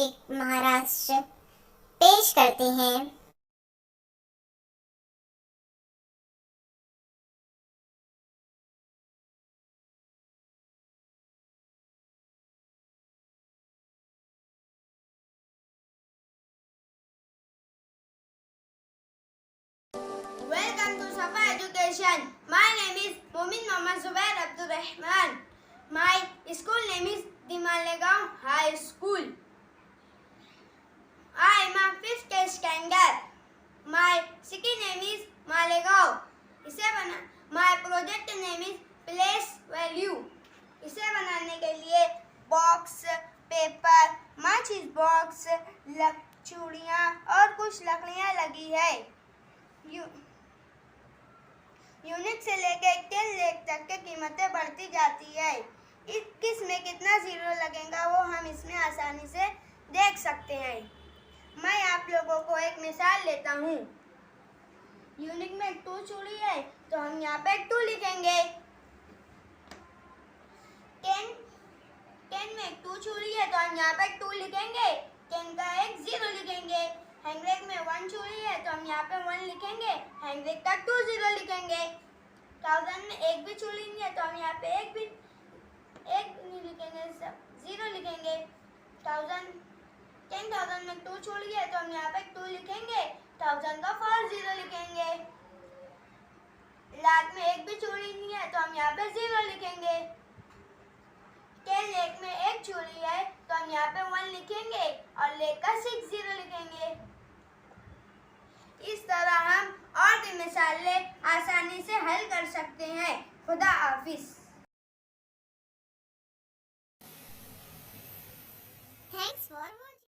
नाशिक महाराष्ट्र पेश करते हैं। Welcome to Safa Education. My name is Momin Mohammad Zubair Abdul Rahman. My school name is Dimalegaon High School. I am a 5th standard. My city name is Malegaon. My project name is Place Value. इसे बनाने के लिए box, paper, माचिस box, चूड़ियाँ और कुछ लकड़ियाँ लगी है। यूनिट से लेकर 10 लाख तक की कीमतें बढ़ती जाती है। किसमें कितना जीरो लगेगा वो हम इसमें आसानी से देख सकते हैं। मैं आप लोगों को एक मिसाल लेता हूँ। यूनिट में 2 चूड़ी है तो हम यहाँ पे 2 लिखेंगे। 10 में 2 चूड़ी है तो हम यहाँ पे 2 लिखेंगे। 10 का एक 0 लिखेंगे। हैंडब्रेक में 1 चूड़ी है तो हम यहाँ पे 1 लिखेंगे। हैंडब्रेक का 2 0 लिखेंगे। 1000 में एक भी चूड़ी नहीं है तो हम यहाँ पे एक नहीं लिखेंगे, सब 0 लिखेंगे। 10,000 में 2 चूड़ी है तो हम यहाँ पे 2 लिखेंगे। 1000 का 4 0 लिखेंगे। लाख में एक भी चूड़ी नहीं है तो हम यहाँ पे 0 लिखेंगे। 10 लाख में एक चूड़ी है तो हम यहाँ पे 1 लिखेंगे और लाख का 6 0 लिखेंगे। इस तरह हम और भी मिसालें आसानी से हल कर सकते हैं। खुदा हाफिज। Thanks for watching.